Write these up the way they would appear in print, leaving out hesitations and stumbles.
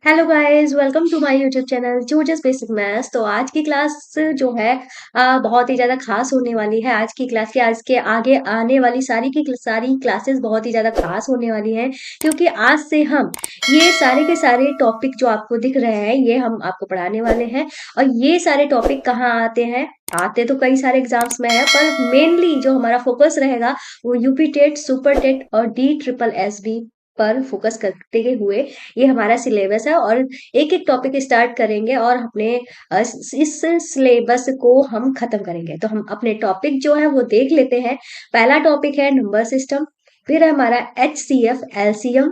Hello guys, welcome to my YouTube channel जूजस basic maths. तो आज की क्लास जो है बहुत ही ज़्यादा खास होने वाली है। आज की क्लास के आज के आगे आने वाली सारी क्लासेस बहुत ही ज़्यादा खास होने वाली हैं, क्योंकि आज से हम ये सारे के सारे टॉपिक जो आपको दिख रहे हैं ये हम आपको पढ़ाने वाले हैं। और ये सारे टॉपिक कहाँ आते हैं? आते तो कई सारे एग्जाम्स में है, पर मेनली जो हमारा फोकस रहेगा वो यूपी टेट, सुपर टेट और DSSB पर फोकस करते हुए ये हमारा सिलेबस है। और एक एक टॉपिक स्टार्ट करेंगे और अपने इस सिलेबस को हम खत्म करेंगे। तो हम अपने टॉपिक जो है वो देख लेते हैं। पहला टॉपिक है नंबर सिस्टम, फिर है हमारा HCF LCM,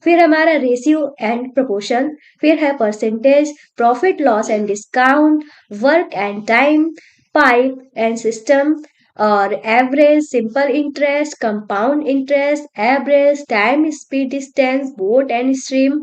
फिर हमारा रेशियो एंड प्रोपोर्शन, फिर है percentage, profit loss and discount, work and time, pipe and cistern, और average, simple interest, compound interest, average, time, speed, distance, boat and stream,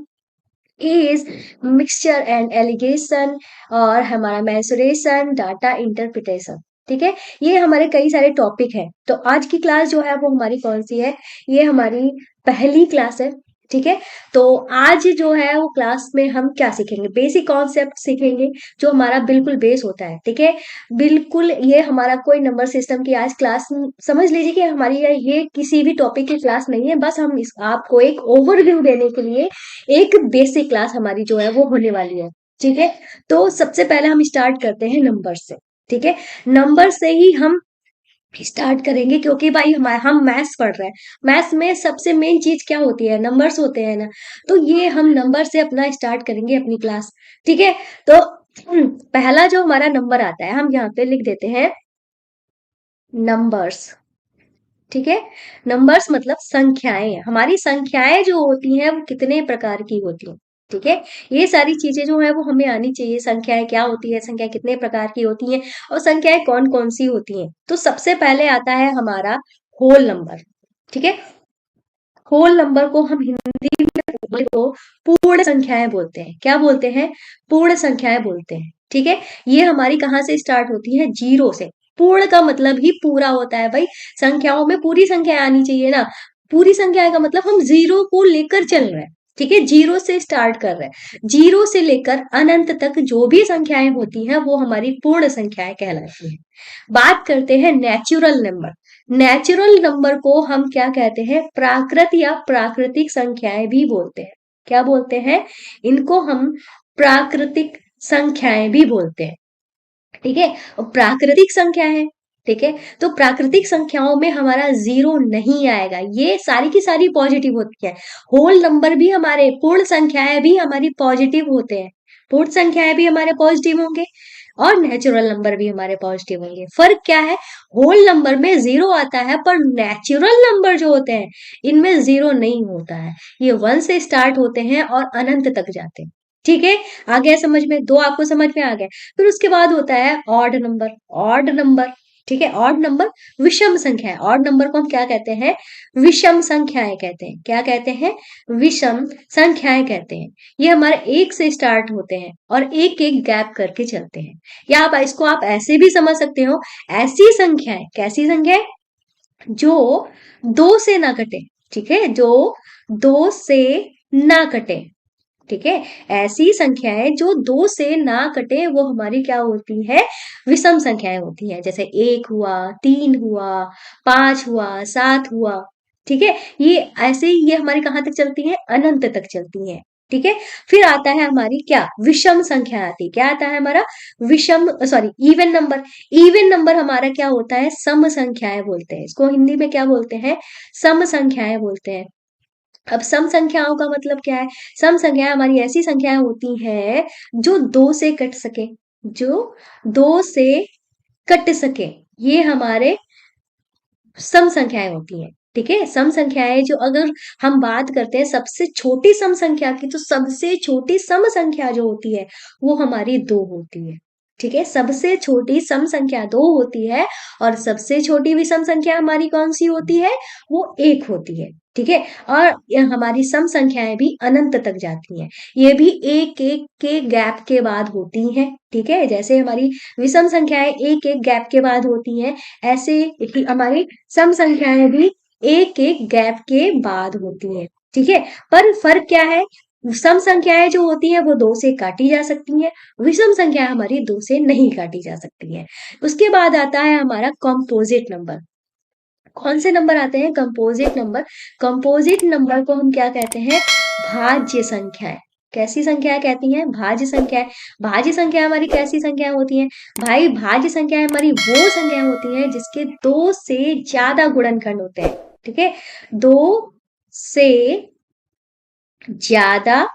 is, mixture and alligation, और हमारा मैसुरेशन, data interpretation. ठीक है, ये हमारे कई सारे टॉपिक हैं। तो आज की क्लास जो है वो हमारी कौन सी है? ये हमारी पहली क्लास है। ठीक है, तो आज जो है वो क्लास में हम क्या सीखेंगे? बेसिक कॉन्सेप्ट सीखेंगे, जो हमारा बिल्कुल बेस होता है। ठीक है, बिल्कुल ये हमारा कोई नंबर सिस्टम की आज क्लास समझ लीजिए कि हमारी ये किसी भी टॉपिक की क्लास नहीं है। बस हम आपको एक ओवरव्यू देने के लिए एक बेसिक क्लास हमारी जो है वो होने वाली है। ठीक है, तो सबसे पहले हम स्टार्ट करते हैं नंबर से। ठीक है, नंबर से ही हम स्टार्ट करेंगे, क्योंकि भाई हम मैथ्स पढ़ रहे हैं। मैथ्स में सबसे मेन चीज क्या होती है? नंबर्स होते हैं ना। तो ये हम नंबर से अपना स्टार्ट करेंगे अपनी क्लास। ठीक है, तो पहला जो हमारा नंबर आता है हम यहाँ पे लिख देते हैं नंबर्स। ठीक है, नंबर्स मतलब संख्याएं। हमारी संख्याएं जो होती हैं वो कितने प्रकार की होती हैं? ठीक है, ये सारी चीजें जो है वो हमें आनी चाहिए। संख्याएं क्या होती है, संख्या कितने प्रकार की होती हैं, और संख्याएं कौन कौन सी होती हैं। तो सबसे पहले आता है हमारा होल नंबर। ठीक है, होल नंबर को हम हिंदी में को पूर्ण संख्याएं बोलते हैं। क्या बोलते हैं? पूर्ण संख्याएं बोलते हैं। ठीक है, ये हमारी कहाँ से स्टार्ट होती है? जीरो से। पूर्ण का मतलब ही पूरा होता है भाई। संख्याओं में पूरी संख्या आनी चाहिए ना। पूरी संख्या का मतलब हम जीरो को लेकर चल रहे हैं। ठीक है, जीरो से स्टार्ट कर रहे हैं। जीरो से लेकर अनंत तक जो भी संख्याएं होती हैं वो हमारी पूर्ण संख्याएं कहलाती हैं। बात करते हैं नेचुरल नंबर। नेचुरल नंबर को हम क्या कहते हैं? प्राकृत या प्राकृतिक संख्याएं भी बोलते हैं। क्या बोलते हैं? इनको हम प्राकृतिक संख्याएं भी बोलते हैं। ठीक है, और प्राकृतिक संख्या है। ठीक है, तो प्राकृतिक संख्याओं में हमारा जीरो नहीं आएगा। ये सारी की सारी पॉजिटिव होती है। होल नंबर भी हमारे, पूर्ण संख्याएं भी हमारी पॉजिटिव होते हैं। पूर्ण संख्याएं भी हमारे पॉजिटिव होंगे और नेचुरल नंबर भी हमारे पॉजिटिव होंगे। फर्क क्या है? होल नंबर में जीरो आता है, पर नेचुरल नंबर जो होते हैं इनमें जीरो नहीं होता है। ये वन से स्टार्ट होते हैं और अनंत तक जाते हैं। ठीक है, आ गया समझ में? दो आपको समझ में आ गया। फिर उसके बाद होता है ऑड नंबर। ऑड नंबर, ठीक है, ऑड नंबर विषम संख्या है। ऑड नंबर को हम क्या कहते हैं? विषम संख्याएं कहते हैं। क्या कहते हैं? विषम संख्याएं कहते हैं। ये हमारे एक से स्टार्ट होते हैं और एक एक गैप करके चलते हैं। या आप इसको आप ऐसे भी समझ सकते हो, ऐसी संख्याएं, कैसी संख्याएं? जो दो से ना कटे। ठीक है, जो दो से ना कटे। ठीक है, ऐसी संख्याएं जो दो से ना कटे वो हमारी क्या होती है? विषम संख्याएं होती हैं। जैसे एक हुआ, तीन हुआ, पांच हुआ, सात हुआ। ठीक है, ये ऐसे ही ये हमारी कहाँ तक चलती है? अनंत तक चलती हैं। ठीक है, फिर आता है हमारी क्या? विषम संख्या आती है। क्या आता है हमारा? विषम, sorry, even number. Even number हमारा क्या होता है? सम संख्याएं बोलते हैं इसको। हिंदी में क्या बोलते हैं? सम संख्याएं बोलते हैं। अब सम संख्याओं का मतलब क्या है? सम संख्याएं हमारी ऐसी संख्याएं होती हैं जो दो से कट सके। जो दो से कट सके, ये हमारे सम संख्याएं होती हैं। ठीक है, सम संख्याएं जो, अगर हम बात करते हैं सबसे छोटी सम संख्या की, तो सबसे छोटी सम संख्या जो होती है वो हमारी दो होती है। ठीक है, सबसे छोटी सम संख्या दो होती है और सबसे छोटी विषम संख्या हमारी कौन सी होती है? वो एक होती है। ठीक है, और हमारी सम संख्याएं भी अनंत तक जाती हैं। ये भी एक एक के गैप के बाद होती हैं। ठीक है, जैसे हमारी विषम संख्याएं एक एक गैप के बाद होती हैं, ऐसे ही हमारी सम संख्याएं भी एक एक गैप के बाद होती हैं। ठीक है, पर फर्क क्या है? सम संख्याएं जो होती हैं वो 2 से काटी जा सकती हैं, विषम संख्याएं हमारी 2 से नहीं काटी जा सकती हैं। उसके बाद आता है हमारा कंपोजिट नंबर। कौन से नंबर आते हैं? Composite number. कंपोजिट नंबर को हम क्या कहते हैं? भाज्य संख्याएं। कैसी संख्याएं कहती हैं? भाज्य संख्याएं। भाज्य संख्या हमारी कैसी संख्याएं होती हैं? भाई भाज्य संख्याएं हमारी वो संख्याएं होती हैं जिसके 2 से ज्यादा गुणनखंड होते हैं। ठीक है, 2 से ज्यादा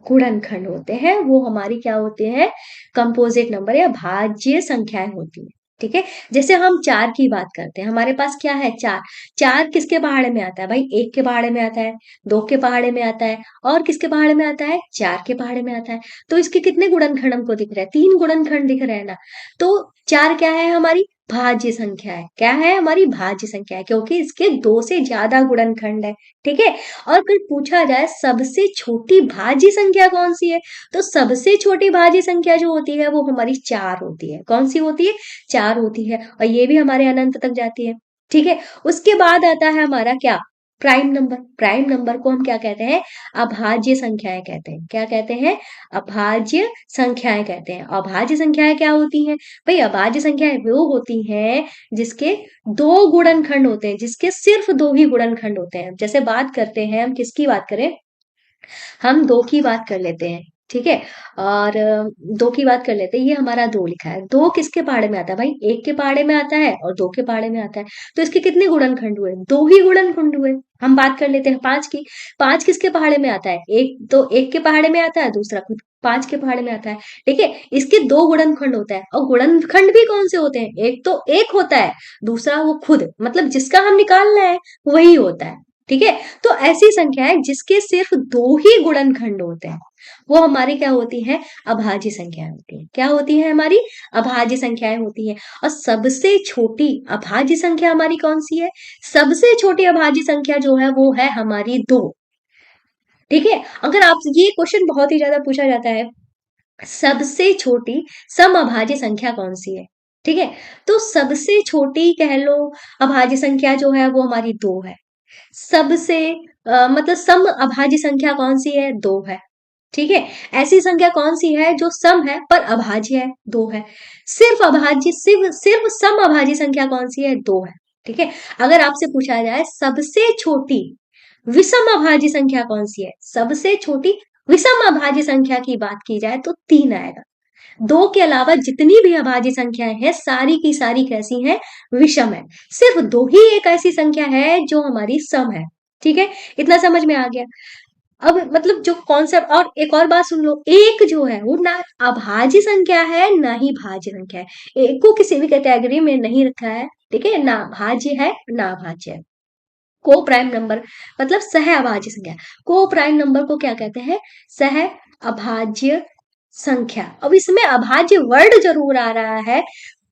गुणनखंड होते हैं, वो हमारी क्या होते हैं? कंपोजिट नंबर या भाज्य संख्याएं होती हैं। ठीक है, जैसे हम 4 की बात करते हैं, हमारे पास क्या है? 4। 4 किसके पहाड़े में आता है भाई? 1 के पहाड़े में आता है, 2 के पहाड़े में आता है, और किसके पहाड़े में आता है? 4 के पहाड़े में आता है। तो इसके कितने गुणनखंड हमको दिख रहे हैं? 3 गुणनखंड दिख रहे हैं ना। तो 4 क्या है? हमारी भाज्य संख्या है। क्या है? हमारी भाज्य संख्या है, क्योंकि इसके 2 से ज्यादा गुणनखंड है। ठीक है, और अगर पूछा जाए सबसे छोटी भाज्य संख्या कौन सी है, तो सबसे छोटी भाज्य संख्या जो होती है वो हमारी 4 होती है। कौन सी होती है? 4 होती है, और ये भी हमारे अनंत तक जाती है। ठीक है, उसके बाद आता है हमारा क्या? Prime number. प्राइम नंबर को हम क्या कहते हैं? अभाज्य संख्याएं कहते हैं। क्या कहते हैं? अभाज्य संख्याएं कहते हैं। अभाज्य संख्याएं क्या होती हैं भाई? अभाज्य संख्याएं वो होती हैं जिसके 2 गुणनखंड होते हैं, जिसके सिर्फ 2 ही गुणनखंड होते हैं। जैसे बात करते हैं, हम किसकी बात करें? हम 2 की बात कर लेते हैं। ठीक है, और 2 की बात कर लेते हैं। ये हमारा 2 लिखा है। 2 किसके पहाड़े में आता है भाई? 1 के पहाड़े में आता है और 2 के पहाड़े में आता है। तो इसके कितने गुणनखंड हुए? 2 ही गुणनखंड हुए। हम बात कर लेते हैं 5 की। 5 किसके पहाड़े में आता है? एक तो 1 के पहाड़े में आता है, दूसरा खुद 5 के पहाड़े में आता है। ठीक है, इसके 2 गुणनखंड होता है, और गुणनखंड भी कौन से होते हैं? एक तो 1 होता है, दूसरा वो खुद, मतलब जिसका हम निकाल रहे हैं वही होता है। ठीक है, तो ऐसी संख्याएं जिसके सिर्फ 2 ही गुणनखंड होते हैं, वो हमारी क्या होती है? अभाज्य संख्याएं होती है। क्या होती है? हमारी अभाज्य संख्याएं होती है। और सबसे छोटी अभाज्य संख्या हमारी कौन सी है? सबसे छोटी अभाज्य संख्या जो है वो है हमारी 2। ठीक है, अगर आप ये क्वेश्चन बहुत ही ज्यादा पूछा जाता है, सबसे छोटी समअभाज्य संख्या कौन सी है? ठीक है, तो सबसे छोटी कह लो अभाज्य संख्या जो है वो हमारी 2 है। सबसे मतलब सम अभाज्य संख्या कौन सी है? 2 है। ठीक है, ऐसी संख्या कौन सी है जो सम है पर अभाज्य है? 2 है। सिर्फ अभाज्य, सिर्फ सिर्फ सम अभाज्य संख्या कौन सी है? 2 है। ठीक है, अगर आपसे पूछा जाए सबसे छोटी विषम अभाज्य संख्या कौन सी है, सबसे छोटी विषम अभाज्य संख्या की बात की जाए तो 3 आएगा। 2 के अलावा जितनी भी अभाज्य संख्याएं हैं सारी की सारी कैसी हैं? विषम है। सिर्फ 2 ही एक ऐसी संख्या है जो हमारी सम है। ठीक है, इतना समझ में आ गया। अब मतलब जो कॉन्सेप्ट, और एक और बात सुन लो, एक जो है वो ना अभाज्य संख्या है ना ही भाज्य संख्या है। एक को किसी भी कैटेगरी में नहीं रखा है। ठीक है, ना भाज्य है ना अभाज्य है। को प्राइम नंबर मतलब सह अभाज्य संख्या। को प्राइम नंबर को क्या कहते हैं? सह अभाज्य संख्या। अब इसमें अभाज्य वर्ड जरूर आ रहा है,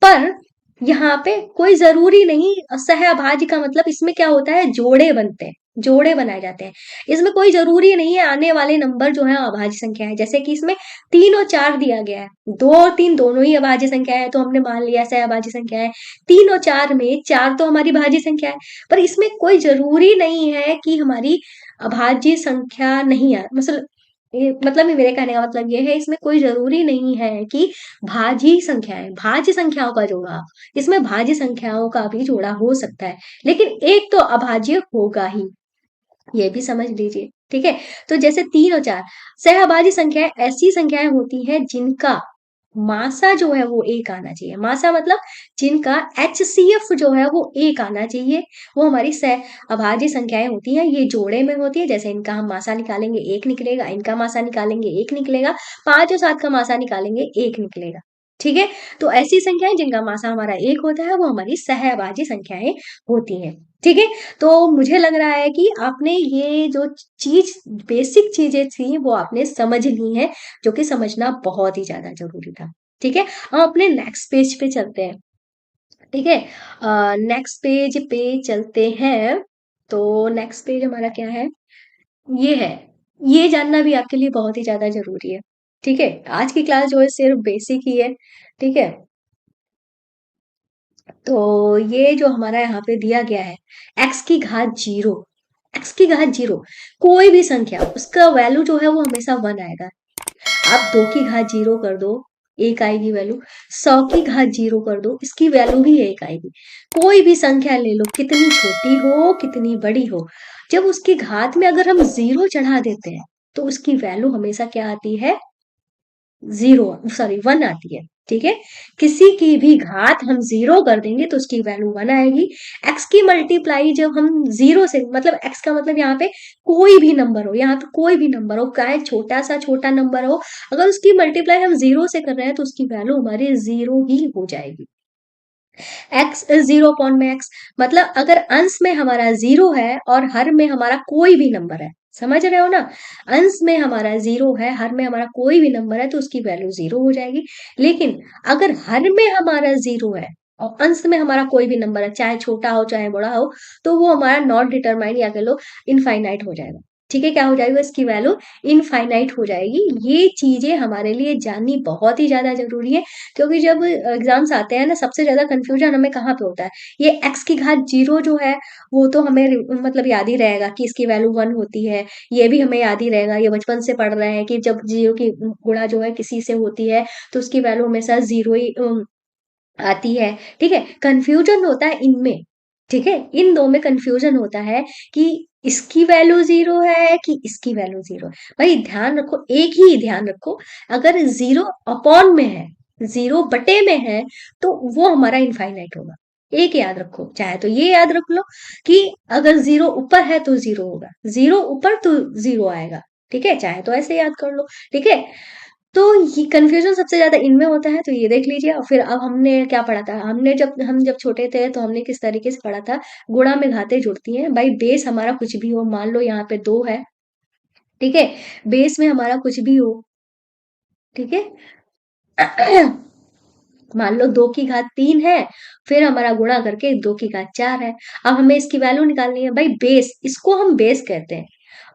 पर यहाँ पे कोई जरूरी नहीं। सह अभाज्य का मतलब इसमें क्या होता है? जोड़े बनते हैं, जोड़े बनाए जाते हैं। इसमें कोई जरूरी नहीं है आने वाले नंबर जो है अभाज्य संख्या है। जैसे कि इसमें 3 और 4 दिया गया है, 2 और 3 दोनों ही अभाज्य संख्या है, तो हमने मान लिया सह अभाज्य संख्या है। 3 और 4 में 4 तो हमारी भाज्य संख्या है, पर इसमें कोई जरूरी नहीं है कि हमारी अभाज्य संख्या नहीं है। मतलब मेरे कहने का मतलब ये है, इसमें कोई जरूरी नहीं है कि भाज्य संख्याएं, भाज्य संख्याओं का जोड़ा, इसमें भाज्य संख्याओं का भी जोड़ा हो सकता है, लेकिन एक तो अभाज्य होगा ही, ये भी समझ लीजिए। ठीक है, तो जैसे 3 और 4 सहअभाज्य संख्याएं ऐसी संख्याएं होती हैं जिनका मासा जो है वो 1 आना चाहिए। मासा मतलब जिनका HCF जो है वो 1 आना चाहिए, वो हमारी सह अभाज्य संख्याएं होती हैं। ये जोड़े में होती है। जैसे इनका हम मासा निकालेंगे 1 निकलेगा, इनका मासा निकालेंगे 1 निकलेगा, 5 और 7 का मासा निकालेंगे 1 निकलेगा। ठीक है, तो ऐसी संख्याएं जिनका मासा हमारा 1 होता है वो हमारी सहअभाज्य संख्याएं होती हैं। ठीक है, तो मुझे लग रहा है कि आपने ये जो चीज, बेसिक चीजें थी वो आपने समझ ली हैं, जो कि समझना बहुत ही ज्यादा जरूरी था। ठीक है, हम अपने नेक्स्ट पेज पे चलते हैं। ठीक है, नेक्स्ट पेज पे चलते हैं। तो नेक्स्ट पेज हमारा क्या है? ये है। ये जानना भी आपके लिए बहुत ही ज्यादा जरूरी है। ठीक है, आज की क्लास जो है सिर्फ बेसिक ही है। ठीक है, तो ये जो हमारा यहाँ पे दिया गया है, x की घात 0, एक्स की घात 0, कोई भी संख्या उसका वैल्यू जो है वो हमेशा 1 आएगा। आप 2 की घात 0 कर दो, 1 आएगी वैल्यू। 100 की घात 0 कर दो, इसकी वैल्यू भी 1 आएगी। कोई भी संख्या ले लो, कितनी छोटी हो कितनी बड़ी हो, जब उसकी घात में अगर हम 0 चढ़ा देते हैं तो उसकी वैल्यू हमेशा क्या आती है, 0, सॉरी 1 आती है। ठीक है, किसी की भी घात हम 0 कर देंगे तो उसकी वैल्यू 1 आएगी। एक्स की मल्टीप्लाई जब हम 0 से, मतलब एक्स का मतलब यहाँ पे कोई भी नंबर हो, यहाँ पे कोई भी नंबर हो, चाहे छोटा सा छोटा नंबर हो, अगर उसकी मल्टीप्लाई हम 0 से कर रहे हैं तो उसकी वैल्यू हमारी 0 ही हो जाएगी। एक्स इज 0 अपॉन में एक्स, मतलब अगर अंश में हमारा 0 है और हर में हमारा कोई भी नंबर है, समझ रहे हो ना, अंश में हमारा 0 है, हर में हमारा कोई भी नंबर है तो उसकी वैल्यू 0 हो जाएगी। लेकिन अगर हर में हमारा 0 है और अंश में हमारा कोई भी नंबर है, चाहे छोटा हो चाहे बड़ा हो, तो वो हमारा नॉट डिटरमाइंड या कह लो इनफाइनाइट हो जाएगा। ठीक है, क्या हो जाएगा, इसकी वैल्यू इनफाइनाइट हो जाएगी। ये चीजें हमारे लिए जाननी बहुत ही ज्यादा जरूरी है, क्योंकि जब एग्जाम्स आते हैं ना, सबसे ज्यादा कंफ्यूजन हमें कहाँ पे होता है, ये एक्स की घात 0 जो है वो तो हमें मतलब याद ही रहेगा कि इसकी वैल्यू 1 होती है। ये भी हमें याद ही रहेगा, ये बचपन से पढ़ रहे हैं कि जब 0 की गुणा जो है किसी से होती है तो उसकी वैल्यू हमेशा 0 ही आती है। ठीक है, कंफ्यूजन होता है इनमें। ठीक है, इन दो में कंफ्यूजन होता है कि इसकी वैल्यू 0 है कि इसकी वैल्यू 0 है। भाई ध्यान रखो, एक ही ध्यान रखो, अगर 0 अपॉन में है, 0 बटे में है, तो वो हमारा इनफाइनाइट होगा। एक याद रखो, चाहे तो ये याद रख लो कि अगर 0 ऊपर है तो 0 होगा, 0 ऊपर तो 0 आएगा। ठीक है, चाहे तो ऐसे याद कर लो। ठीक है, तो ये कंफ्यूजन सबसे ज्यादा इनमें होता है, तो ये देख लीजिए। और फिर अब हमने क्या पढ़ा था, हमने जब छोटे थे तो हमने किस तरीके से पढ़ा था, गुणा में घातें जुड़ती हैं। भाई बेस हमारा कुछ भी हो, मान लो यहाँ पे 2 है, ठीक है, बेस में हमारा कुछ भी हो, ठीक है, मान लो 2 की घात 3 है, फिर हमारा गुणा करके 2 की घात 4 है। अब हमें इसकी वैल्यू निकालनी है। भाई बेस, इसको हम बेस कहते हैं,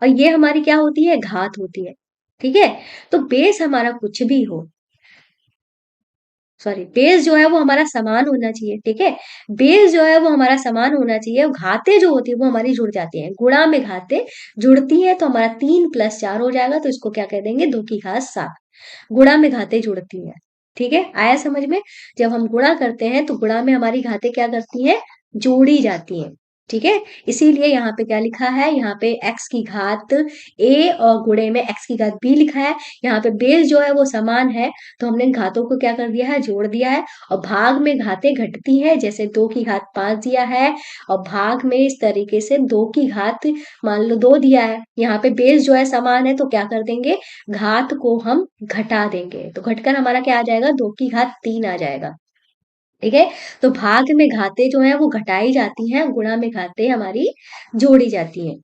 और ये हमारी क्या होती है, घात होती है। ठीक है, तो बेस हमारा कुछ भी हो, सॉरी, बेस जो है वो हमारा समान होना चाहिए। ठीक है, बेस जो है वो हमारा समान होना चाहिए, और घातें जो होती है वो हमारी जुड़ जाती हैं। गुणा में घातें जुड़ती हैं तो हमारा 3 + 4 हो जाएगा, तो इसको क्या कह देंगे, 2 की घात 7। गुणा में घातें जुड़ती हैं। ठीक है, आया समझ में। जब हम गुणा करते हैं तो गुणा में हमारी घातें क्या करती हैं, जोड़ी जाती हैं। ठीक है, इसीलिए यहाँ पे क्या लिखा है, यहाँ पे x की घात a और गुणे में x की घात b लिखा है। यहाँ पे बेस जो है वो समान है, तो हमने घातों को क्या कर दिया है, जोड़ दिया है। और भाग में घातें घटती हैं, जैसे 2 की घात 5 दिया है, और भाग में इस तरीके से 2 की घात मान लो 2 दिया है। यहाँ पे बेस जो है समान है, तो क्या कर देंगे, घात को हम घटा देंगे, तो घटकर हमारा क्या आ जाएगा, 2 की घात 3 आ जाएगा। ठीक है, तो भाग में घातें जो है वो घटाई जाती हैं, गुणा में घातें हमारी जोड़ी जाती हैं।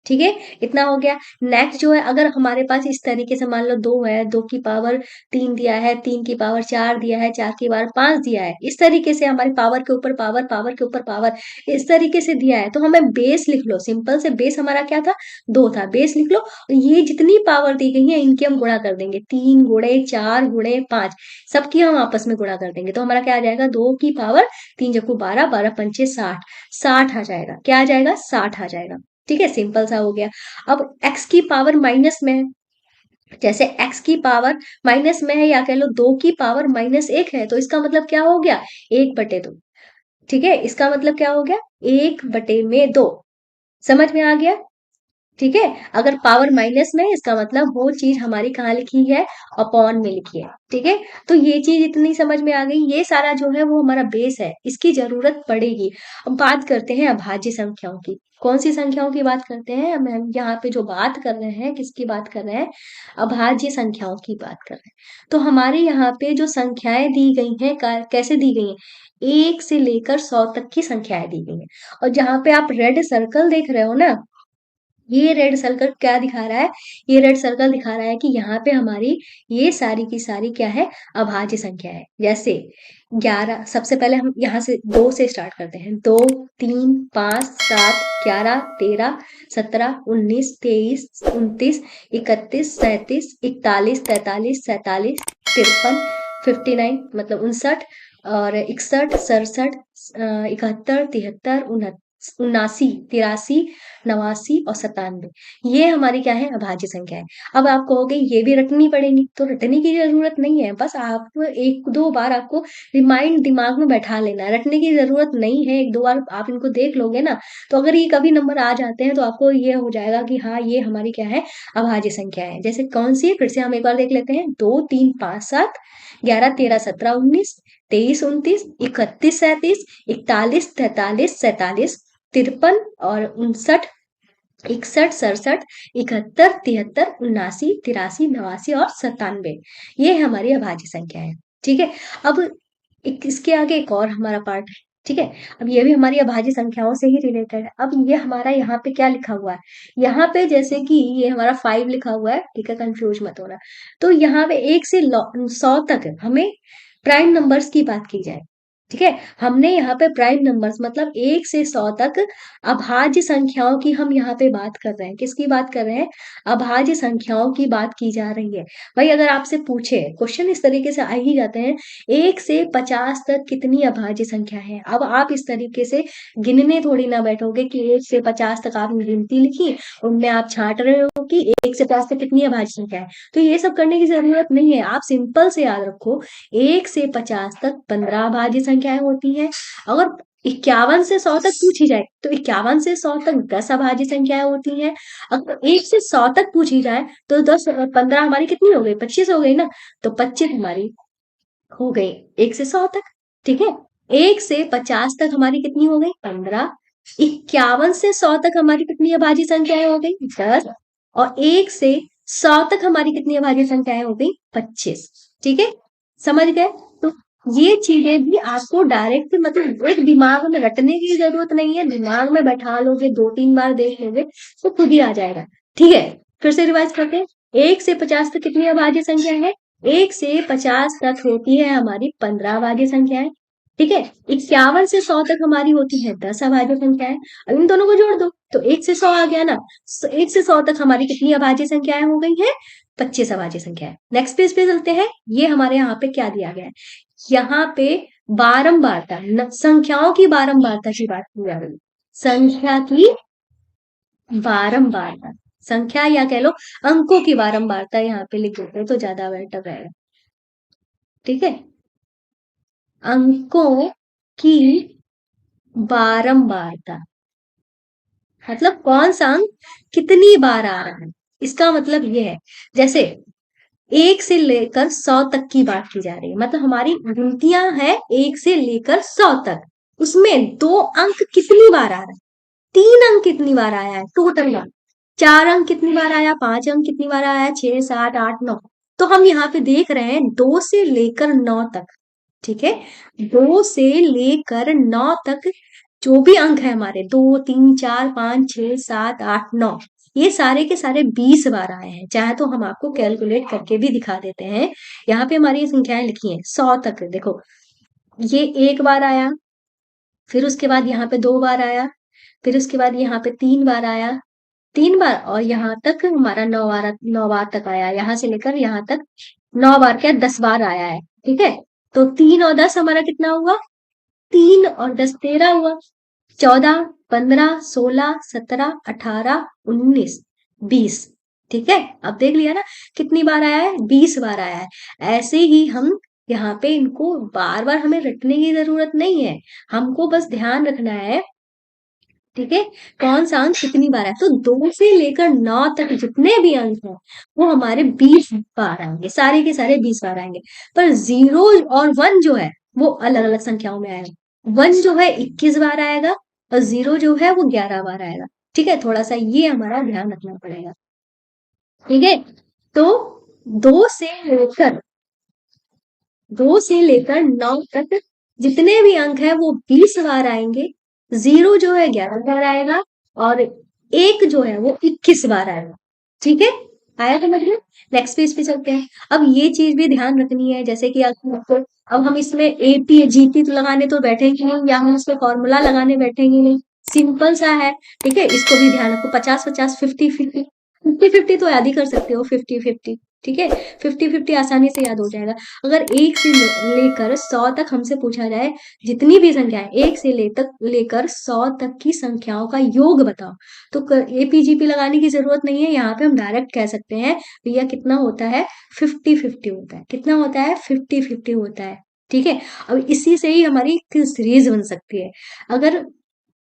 ठीक है, इतना हो गया। नेक्स्ट जो है, अगर हमारे पास इस तरीके से मान लो 2 है, 2 की पावर 3 दिया है, 3 की पावर 4 दिया है, 4 की पावर 5 दिया है, इस तरीके से हमारी पावर के ऊपर पावर, पावर के ऊपर पावर, इस तरीके से दिया है, तो हमें बेस लिख लो। सिंपल से बेस हमारा क्या था, 2 था, बेस लिख लो। ये जितनी पावर दी गई है इनकी हम गुणा कर देंगे, 3 गुणे 4 गुणे 5, सबकी हम आपस में गुणा कर देंगे, तो हमारा क्या आ जाएगा, 2 की पावर 3 जको 12, 12 पंचे 60, 60 आ जाएगा। क्या आ जाएगा, 60 आ जाएगा। ठीक है, सिंपल सा हो गया। अब x की पावर माइनस में है, जैसे x की पावर माइनस में है, या कह लो 2 की पावर -1 है, तो इसका मतलब क्या हो गया, 1/2। ठीक है, इसका मतलब क्या हो गया, 1/2। समझ में आ गया। ठीक है, अगर पावर माइनस में है, इसका मतलब वो चीज हमारी कहाँ लिखी है, अपॉन में लिखी है। ठीक है, तो ये चीज इतनी समझ में आ गई। ये सारा जो है वो हमारा बेस है, इसकी जरूरत पड़ेगी। अब बात करते हैं अभाज्य संख्याओं की। कौन सी संख्याओं की बात करते हैं हम यहाँ पे, जो बात कर रहे हैं, किसकी बात कर रहे हैं, अभाज्य संख्याओं की बात कर रहे हैं। तो हमारे यहाँ पे जो संख्याएं दी गई हैं, कैसे दी गई हैं, 1 से लेकर 100 तक की संख्याएं दी गई हैं। और जहाँ पे आप रेड सर्कल देख रहे हो ना, ये रेड सर्कल क्या दिखा रहा है, ये रेड सर्कल दिखा रहा है कि यहाँ पे हमारी ये सारी की सारी क्या है, अभाज्य संख्या है। जैसे 11, सबसे पहले हम यहाँ से 2 से स्टार्ट करते हैं, 2 3 5 7 11 13 17 19 23 29 31 37 41 43 47 53 59, मतलब 59, और 61 67 71 73 69 79, 83, 89 और 97, ये हमारी क्या है, अभाज्य संख्या है। अब आप कहोगे ये भी रटनी पड़ेंगी, तो रटने की जरूरत नहीं है, बस आपको एक दो बार आपको रिमाइंड दिमाग में बैठा लेना है, रटने की जरूरत नहीं है। एक दो बार आप इनको देख लोगे ना, तो अगर ये कभी नंबर आ जाते हैं तो आपको ये हो जाएगा कि हाँ ये हमारी क्या है, अभाज्य संख्या है। जैसे कौन सी है, फिर से हम एक बार देख लेते हैं। 2, 3, 5, 7, 11, 13, 17, 19, 23, 29, 31, 37, 41, 43, 47, 53 और 59, 61, 67, 71, 73, 79, 83, 89 और 97, ये हमारी अभाज्य संख्या है। ठीक है, अब इसके आगे एक और हमारा पार्ट है। ठीक है, अब ये भी हमारी अभाज्य संख्याओं से ही रिलेटेड है। अब ये हमारा यहाँ पे क्या लिखा हुआ है, यहाँ पे जैसे कि ये हमारा 5 लिखा हुआ है, ठीक है, कंफ्यूज मत होना। तो यहाँ पे 1 से 100 तक हमें प्राइम नंबर्स की बात की जाए। ठीक है, हमने यहाँ पे प्राइम नंबर्स मतलब 1 से 100 तक अभाज्य संख्याओं की हम यहाँ पे बात कर रहे हैं। किसकी बात कर रहे हैं, अभाज्य संख्याओं की बात की जा रही है। भाई अगर आपसे पूछे, क्वेश्चन इस तरीके से आ ही जाते हैं, 1 से 50 तक कितनी अभाज्य संख्या है। अब आप इस तरीके से गिनने थोड़ी ना बैठोगे कि 1 से 50 तक आपने गिनती लिखी, उनमें आप छांट रहे हो कि 1 से 50 तक कितनी अभाज्य संख्या है। तो ये सब करने की जरूरत नहीं है, आप सिंपल से याद रखो 1 से 50 तक 15 अभाज्य संख्याएं होती हैं। अगर 51 से 100 तक पूछी जाए तो 51 से 100 तक 10 अभाज्य संख्याएं होती हैं। अगर 1 से 100 तक पूछी जाए तो 10 और 15 हमारी कितनी हो गई, 25 हो गई ना। तो 25 हमारी हो गई 1 से 100 तक। ठीक है, 1 से 50 तक हमारी कितनी हो गई, 15। 51 से 100 तक हमारी कितनी अभाज्य संख्याएं हो गई, 10। और 1 से 100 तक हमारी कितनी अभाज्य संख्याएं हो गई, 25। ठीक है, समझ गए। तो ये चीजें भी आपको डायरेक्ट मतलब एक दिमाग में रटने की जरूरत नहीं है, दिमाग में बैठा लोगे, 2-3 बार देख लोगे तो खुद ही आ जाएगा। ठीक है, फिर से रिवाइज करते हैं। 1 से 50 तक कितनी अभाज्य संख्या है, 1 से 50 तक होती है हमारी 15 अभाज्य संख्याएं। ठीक है, 51 से 100 तक हमारी होती है 10 अभाज्य संख्याएं। अब इन दोनों को जोड़ दो तो 1 से 100 आ गया ना। 1 से 100 तक हमारी कितनी अभाज्य संख्याएं हो गई है, 25 अभाज्य संख्याएं। नेक्स्ट पेज पे चलते हैं। ये हमारे यहाँ पे क्या दिया गया है, यहाँ पे बारंबारता, संख्याओं की बारंबारता की बात की जा रही है। संख्या की बारंबारता, संख्या या कह लो अंकों की बारंबारता यहाँ पे लिख देते हैं तो ज्यादा बेटर रहेगा। ठीक है, अंकों की बारंबारता मतलब कौन सा अंक कितनी बार आ रहा है, इसका मतलब ये है। जैसे 1 से लेकर 100 तक की बात की जा रही है, मतलब हमारी गिनतियां हैं 1 से लेकर 100 तक, उसमें 2 अंक कितनी बार आ रहा है, 3 अंक कितनी बार आया है टोटल बार, 4 अंक कितनी बार आया, 5 अंक कितनी बार आया, 6, 7, 8, 9। तो हम यहाँ पे देख रहे हैं 2 से लेकर 9 तक। ठीक है, 2 से लेकर 9 तक जो भी अंक है हमारे, 2, 3, 4, 5, 6, 7, 8, 9, ये सारे के सारे 20 बार आए हैं। चाहे तो हम आपको कैलकुलेट करके भी दिखा देते हैं। यहाँ पे हमारी ये संख्याएं लिखी हैं 100 तक, देखो ये 1 बार आया, फिर उसके बाद यहाँ पे 2 बार आया, फिर उसके बाद यहाँ पे 3 बार आया, 3 बार, और यहाँ तक हमारा 9 बार तक आया, यहाँ से लेकर यहाँ तक 9 बार क्या 10 बार आया है। ठीक है, तो 3 और 10 हमारा कितना हुआ, 3 और 10 13 हुआ, 14, 15, 16, 17, 18, 19, 20। ठीक है, अब देख लिया ना कितनी बार आया है, 20 बार आया है। ऐसे ही हम यहाँ पे इनको बार बार हमें रटने की जरूरत नहीं है, हमको बस ध्यान रखना है। ठीक है, कौन सा अंक कितनी बार है, तो 2 से लेकर 9 तक जितने भी अंक हैं वो हमारे 20 बार आएंगे, सारे के सारे 20 बार आएंगे। पर 0 और 1 जो है वो अलग अलग संख्याओं में आएगा। 1 जो है 21 बार आएगा और 0 जो है वो 11 बार आएगा। ठीक है, थोड़ा सा ये हमारा ध्यान रखना पड़ेगा। ठीक है, तो 2 से लेकर 9 तक जितने भी अंक है वो 20 बार आएंगे। 0 जो है 11 बार आएगा और 1 जो है वो 21 बार आएगा। ठीक है, आया समझ में। नेक्स्ट पेज पे चलते हैं। अब ये चीज भी ध्यान रखनी है, जैसे कि अब हम इसमें एपी जीपी तो लगाने तो बैठेंगे नहीं, या हम इसमें फॉर्मूला लगाने बैठेंगे नहीं, सिंपल सा है। ठीक है, इसको भी ध्यान रखो। 50-50, 50-50, 50-50 तो याद ही कर सकते हो, 50-50। ठीक है, 50-50 आसानी से याद हो जाएगा। अगर 1 से लेकर 100 तक हमसे पूछा जाए, जितनी भी संख्याएँ 1 से लेकर 100 तक की संख्याओं का योग बताओ, तो एपीजीपी लगाने की ज़रूरत नहीं है, यहाँ पे हम डायरेक्ट कह सकते हैं, भैया कितना होता है, 50-50 होता है। कितना होता है? 50-50 होता है। ठीक है? अब इसी से ही हमारी एक सीरीज़ बन सकती है। अगर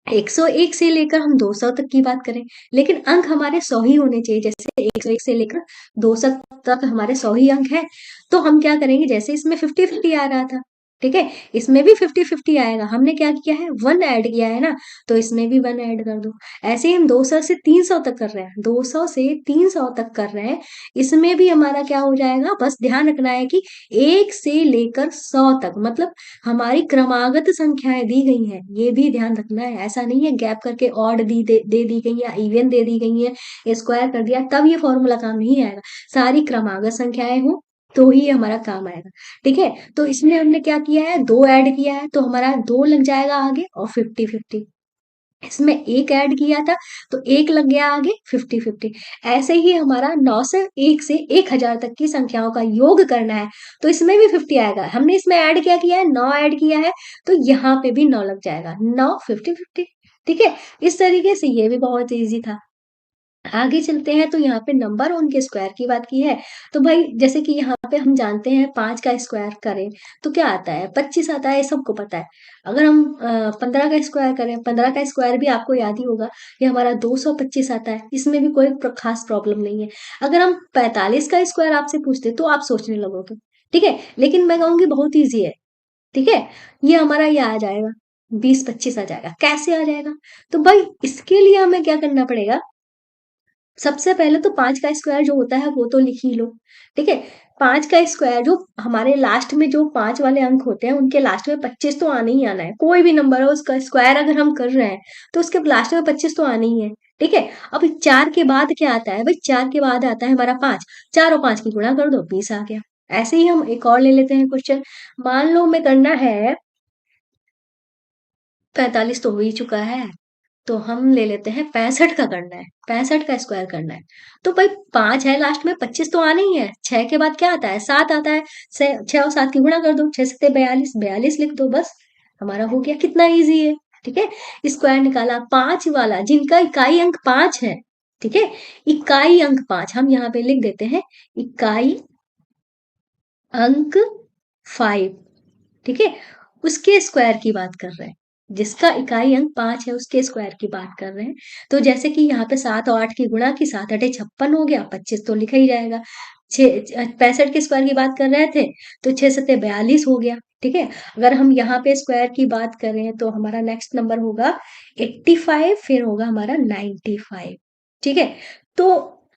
101 से लेकर हम 200 तक की बात करें, लेकिन अंक हमारे 100 ही होने चाहिए। जैसे 101 से लेकर 200 तक हमारे 100 ही अंक हैं, तो हम क्या करेंगे, जैसे इसमें 50-50 आ रहा था, ठीक है, इसमें भी 50-50 आएगा। हमने क्या किया है, 1 ऐड किया है ना, तो इसमें भी 1 ऐड कर दो। ऐसे ही हम 200 से 300 तक कर रहे हैं, 200 से 300 तक कर रहे हैं, इसमें भी हमारा क्या हो जाएगा, बस ध्यान रखना है कि 1 से लेकर 100 तक, मतलब हमारी क्रमागत संख्याएं दी गई हैं, ये भी ध्यान रखना है। ऐसा नहीं है गैप करके ऑड दे दी गई है, इवन दे दी गई है, स्क्वायर कर दिया, तब ये फॉर्मूला काम नहीं आएगा। सारी क्रमागत संख्याएं हो तो ही ये हमारा काम आएगा। ठीक है, तो इसमें हमने क्या किया है, 2 ऐड किया है, तो हमारा 2 लग जाएगा आगे, और 50-50 इसमें 1 ऐड किया था, तो 1 लग गया आगे, 50-50 ऐसे ही हमारा 9 से 1 से 1000 तक की संख्याओं का योग करना है, तो इसमें भी 50 आएगा। हमने इसमें ऐड क्या किया है, 9 ऐड किया है, तो यहाँ पे भी 9 लग जाएगा, 9 50-50। ठीक है, इस तरीके से ये भी बहुत ईजी था। आगे चलते हैं, तो यहाँ पे नंबर और उनके स्क्वायर की बात की है, तो भाई जैसे कि यहाँ पे हम जानते हैं 5 का स्क्वायर करें तो क्या आता है, 25 आता है, ये सबको पता है। अगर हम 15 का स्क्वायर करें, 15 का स्क्वायर भी आपको याद ही होगा, ये हमारा 225 आता है, इसमें भी कोई खास प्रॉब्लम नहीं है। अगर हम 45 का स्क्वायर आपसे पूछते तो आप सोचने लगोगे, ठीक है, लेकिन मैं कहूंगी बहुत ईजी है। ठीक है, ये हमारा ये आ जाएगा, 20-25 आ जाएगा। कैसे आ जाएगा, तो भाई इसके लिए हमें क्या करना पड़ेगा, सबसे पहले तो 5 का स्क्वायर जो होता है वो तो लिख ही लो। ठीक है, 5 का स्क्वायर जो हमारे लास्ट में जो 5 वाले अंक होते हैं उनके लास्ट में 25 तो आना ही आना है। कोई भी नंबर हो उसका स्क्वायर अगर हम कर रहे हैं तो उसके लास्ट में 25 तो आना ही है। ठीक है, अब 4 के बाद क्या आता है भाई, 4 के बाद आता है हमारा 5, 4 और 5 की गुणा कर दो, 20 आ गया। ऐसे ही हम एक और ले लेते हैं क्वेश्चन। मान लो हमें करना है, 45 तो हो ही चुका है, तो हम ले लेते हैं 65 का करना है, 65 का स्क्वायर करना है। तो भाई 5 है लास्ट में, 25 तो आना ही है। 6 के बाद क्या आता है, 7 आता है, 6 और 7 की गुणा कर दो, 6 7 42, 42 लिख दो, बस हमारा हो गया। कितना इजी है। ठीक है, स्क्वायर निकाला 5 वाला जिनका इकाई अंक 5 है। ठीक है, इकाई अंक 5 हम यहाँ पे लिख देते हैं, इकाई अंक 5। ठीक है, उसके स्क्वायर की बात कर रहे हैं, जिसका इकाई अंक 5 है उसके स्क्वायर की बात कर रहे हैं। तो जैसे कि यहाँ पे 7 और 8 की गुणा की, 7 8 56 हो गया, 25 तो लिखा ही जाएगा। 65 के स्क्वायर की बात कर रहे थे, तो 6 7 42 हो गया। ठीक है, अगर हम यहाँ पे स्क्वायर की बात करें तो हमारा नेक्स्ट नंबर होगा 85, फिर होगा हमारा 95। ठीक है, तो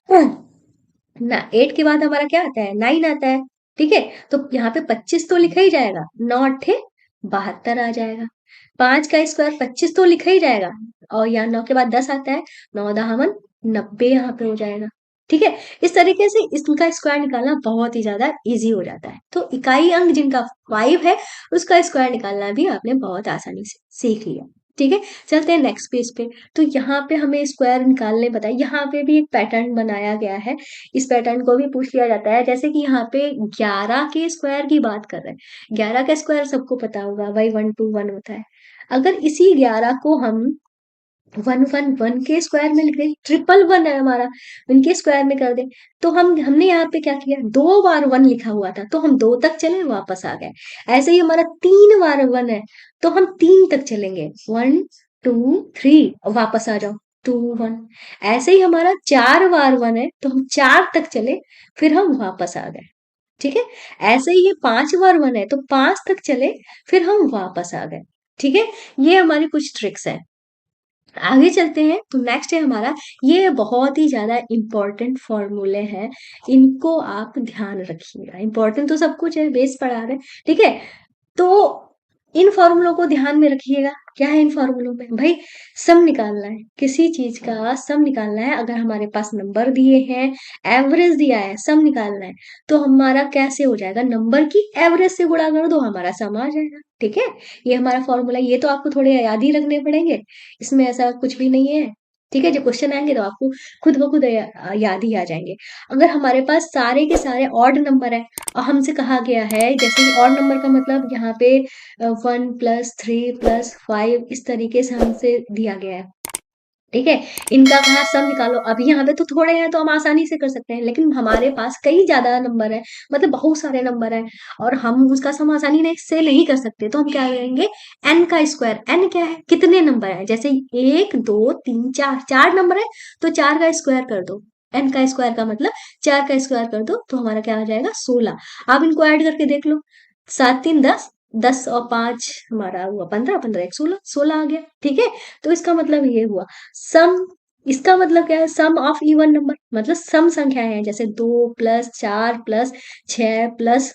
ना 8 के बाद हमारा क्या आता है, 9 आता है। ठीक है, तो यहाँ पे 25 तो लिखा ही जाएगा, 9 अट्ठे 72 आ जाएगा। 5 का स्क्वायर 25 तो लिखा ही जाएगा, और यहाँ 9 के बाद 10 आता है, 9 दाहमन 90 यहाँ पे हो जाएगा। ठीक है, इस तरीके से इसका स्क्वायर निकालना बहुत ही ज्यादा इजी हो जाता है। तो इकाई अंक जिनका 5 है उसका स्क्वायर निकालना भी आपने बहुत आसानी से सीख लिया। ठीक है, चलते हैं नेक्स्ट पेज पे। तो यहाँ पे हमें स्क्वायर निकालने बताए, यहाँ पे भी एक पैटर्न बनाया गया है, इस पैटर्न को भी पूछ लिया जाता है। जैसे कि यहाँ पे 11 के स्क्वायर की बात कर रहे हैं, 11 का स्क्वायर सबको पता होगा भाई, 121 होता है। अगर इसी 11 को हम 111 के स्क्वायर में लिख दें, 111 है हमारा, इनके स्क्वायर में कर दें, तो हमने यहाँ पे क्या किया, 2 बार 1 लिखा हुआ था तो हम 2 तक चले, वापस आ गए। ऐसे ही हमारा 3 बार 1 है तो हम 3 तक चलेंगे, 1 2 3, वापस आ जाओ, 2 1। ऐसे ही हमारा 4 बार 1 है तो हम 4 तक चले, फिर हम वापस आ गए। ठीक है, ऐसे ही ये 5 बार 1 है तो 5 तक चले, फिर हम वापस आ गए। ठीक है, ये हमारी कुछ ट्रिक्स है। आगे चलते हैं, तो नेक्स्ट है हमारा, ये बहुत ही ज्यादा इंपॉर्टेंट फॉर्मूले हैं, इनको आप ध्यान रखिएगा। इंपॉर्टेंट तो सब कुछ है, बेस पढ़ा रहे हैं। ठीक है, तो इन फॉर्मूलों को ध्यान में रखिएगा। क्या है इन फॉर्मूलों में भाई, सम निकालना है, किसी चीज का सम निकालना है। अगर हमारे पास नंबर दिए हैं, एवरेज दिया है, सम निकालना है, तो हमारा कैसे हो जाएगा, नंबर की एवरेज से गुणा कर दो, हमारा सम आ जाएगा। ठीक है, ये हमारा फॉर्मूला, ये तो आपको थोड़े याद ही रखने पड़ेंगे, इसमें ऐसा कुछ भी नहीं है। ठीक है, जब क्वेश्चन आएंगे तो आपको खुद ब खुद याद ही आ जाएंगे। अगर हमारे पास सारे के सारे ऑड नंबर है और हमसे कहा गया है, जैसे कि ऑड नंबर का मतलब यहाँ पे 1+3+5 इस तरीके से हमसे दिया गया है, ठीक है, इनका कहा सम निकालो। अभी यहाँ पे तो थोड़े हैं तो हम आसानी से कर सकते हैं, लेकिन हमारे पास कई ज्यादा नंबर है, मतलब बहुत सारे नंबर हैं और हम उसका सम आसानी से नहीं कर सकते, तो हम क्या करेंगे, एन का स्क्वायर। एन क्या है, कितने नंबर है, जैसे 1 2 3 4, 4 नंबर है तो 4 का स्क्वायर कर दो। एन का स्क्वायर का मतलब 4 का स्क्वायर कर दो तो हमारा क्या आ जाएगा, 16। आप इनको ऐड करके देख लो, 7 3 10, 10 और 5 हमारा हुआ 15, 15 1 16, 16 आ गया, ठीक है। तो इसका मतलब ये हुआ सम। इसका मतलब क्या है, सम ऑफ इवन नंबर, मतलब सम संख्याएं हैं, जैसे 2+4+6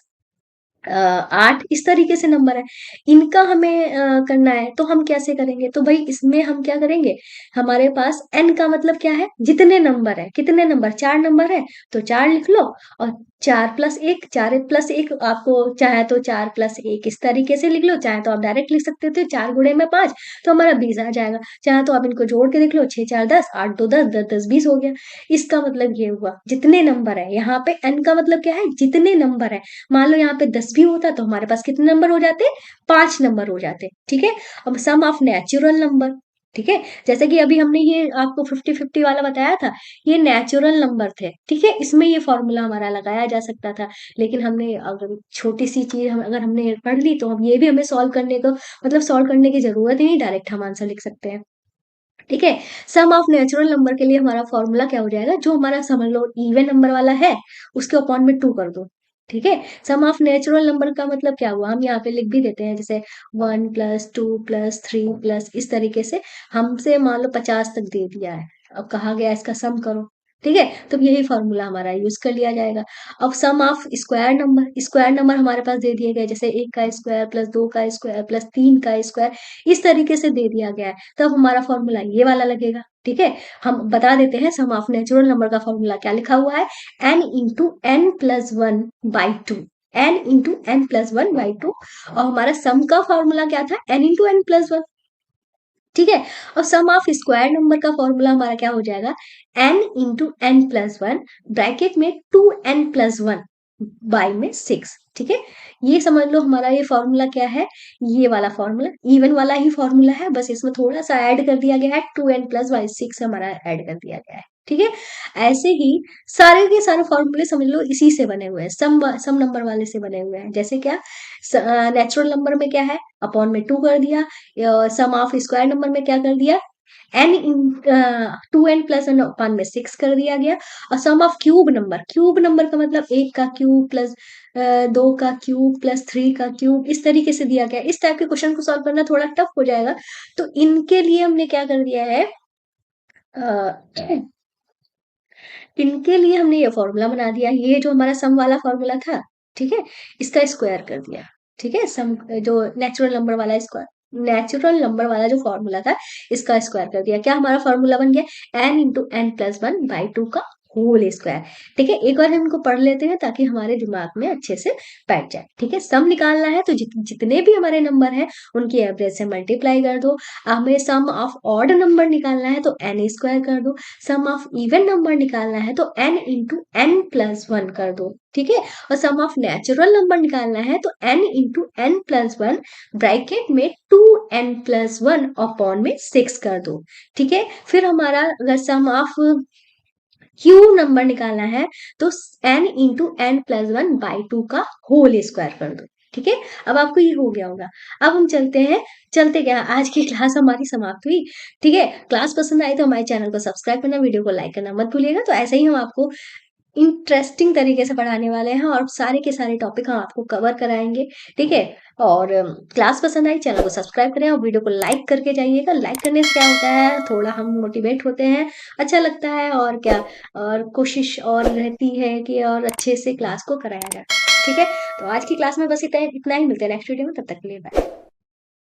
8 इस तरीके से नंबर है, इनका हमें करना है। तो हम कैसे करेंगे, तो भाई इसमें हम क्या करेंगे, हमारे पास n का मतलब क्या है, जितने नंबर है, कितने नंबर, 4 नंबर है तो 4 लिख लो, और 4+1, 4+1 आपको चाहे तो 4+1 इस तरीके से लिख लो, चाहे तो आप डायरेक्ट लिख सकते थे 4 गुणे में 5, तो हमारा 20 आ जाएगा। चाहे तो आप इनको जोड़ के देख लो, 6 4 10, 8 2 10, 10 10 20 हो गया। इसका मतलब ये हुआ जितने नंबर है, यहाँ पे n का मतलब क्या है, जितने नंबर है। मान लो यहाँ पे 10 भी होता तो हमारे पास कितने नंबर हो जाते, 5 नंबर हो जाते, ठीक है। अब सम ऑफ नेचुरल नंबर, ठीक है, जैसे कि अभी हमने ये आपको 50 50 वाला बताया था, ये नेचुरल नंबर थे, ठीक है, इसमें ये फॉर्मूला हमारा लगाया जा सकता था, लेकिन हमने अगर छोटी सी चीज अगर हमने पढ़ ली तो हम ये भी हमें सॉल्व करने को, मतलब सॉल्व करने की जरूरत ही नहीं, डायरेक्ट हम आंसर लिख सकते हैं, ठीक है। सम ऑफ नेचुरल नंबर के लिए हमारा फॉर्मूला क्या हो जाएगा, जो हमारा समझ लो इवन नंबर वाला है उसके अपॉन में 2 कर दो, ठीक है। सम ऑफ नेचुरल नंबर का मतलब क्या हुआ, हम यहाँ पे लिख भी देते हैं, जैसे 1+2+3+ इस तरीके से, हमसे मान लो 50 तक दे दिया है, अब कहा गया इसका सम करो, ठीक है, तो यही फॉर्मूला हमारा यूज कर लिया जाएगा। अब sum of square number, square number हमारे पास दे दिए गए, जैसे 1 का स्क्वायर+2 का स्क्वायर+3 का स्क्वायर इस तरीके से दे दिया गया है, तब हमारा फॉर्मूला ये वाला लगेगा, ठीक है। हम बता देते हैं सम ऑफ नेचुरल नंबर का फॉर्मूला क्या लिखा हुआ है, n × n+1/2, n × n+1/2, और हमारा सम का फॉर्मूला क्या था, n × n+1, ठीक है। और सम ऑफ स्क्वायर नंबर का फॉर्मूला हमारा क्या हो जाएगा, n × n+1 ब्रैकेट में 2n+1/6, ठीक है। ये समझ लो हमारा ये फॉर्मूला क्या है, ये वाला फॉर्मूला इवन वाला ही फॉर्मूला है, बस इसमें थोड़ा सा ऐड कर दिया गया है, 2n+6 हमारा ऐड कर दिया गया है, ठीक है। ऐसे ही सारे के सारे फॉर्मूले समझ लो इसी से बने हुए हैं, सम नंबर वाले से बने हुए हैं, जैसे क्या, नेचुरल नंबर में क्या है, अपॉन में 2 कर दिया, सम ऑफ स्क्वायर नंबर में क्या कर दिया, n इन 2n+1 अपॉन में 6 कर दिया गया, और sum of cube number, cube number का मतलब 1 का क्यूब प्लस 2 का क्यूब प्लस 3 का क्यूब इस तरीके से दिया गया। इस टाइप के क्वेश्चन को सॉल्व करना थोड़ा टफ हो जाएगा, तो इनके लिए हमने क्या कर दिया है, इनके लिए हमने ये फॉर्मूला बना दिया, ये जो हमारा सम वाला फॉर्मूला था, ठीक है, इसका स्क्वायर कर दिया, ठीक है, सम जो नेचुरल नंबर वाला स्क्वायर, नेचुरल नंबर वाला जो फॉर्मूला था इसका स्क्वायर कर दिया, क्या हमारा फॉर्मूला बन गया, n × n+1/2 का होल स्क्वायर, ठीक है। एक बार हम इनको पढ़ लेते हैं ताकि हमारे दिमाग में अच्छे से बैठ जाए, ठीक है। सम निकालना है तो जितने भी हमारे नंबर हैं उनकी एवरेज से मल्टीप्लाई कर दो, हमें सम ऑफ ऑड नंबर निकालना है तो n² कर दो, सम ऑफ इवन नंबर निकालना है तो n × n+1 कर दो, ठीक है। और सम ऑफ नेचुरल नंबर निकालना है तो n × n+1 ब्रैकेट में 2n+1 अपॉन में 6 कर दो, ठीक है। फिर हमारा अगर सम ऑफ क्यू नंबर निकालना है तो n × n+1/2 का होल स्क्वायर कर दो, ठीक है। अब आपको ये हो गया होगा। अब हम चलते हैं, चलते क्या, आज की क्लास हमारी समाप्त हुई, ठीक है। क्लास पसंद आई तो हमारे चैनल को सब्सक्राइब करना, वीडियो को लाइक करना मत भूलिएगा। तो ऐसे ही हम आपको इंटरेस्टिंग तरीके से पढ़ाने वाले हैं और सारे के सारे टॉपिक हम आपको कवर कराएंगे, ठीक है। और क्लास पसंद आई चैनल को सब्सक्राइब करें और वीडियो को लाइक करके जाइएगा। लाइक करने से क्या होता है, थोड़ा हम मोटिवेट होते हैं, अच्छा लगता है, और क्या, और कोशिश और रहती है कि और अच्छे से क्लास को कराया जाए, ठीक है। तो आज की क्लास में बस इतना इतना ही, मिलते हैं नेक्स्ट वीडियो में, तब तक के लिए बाय।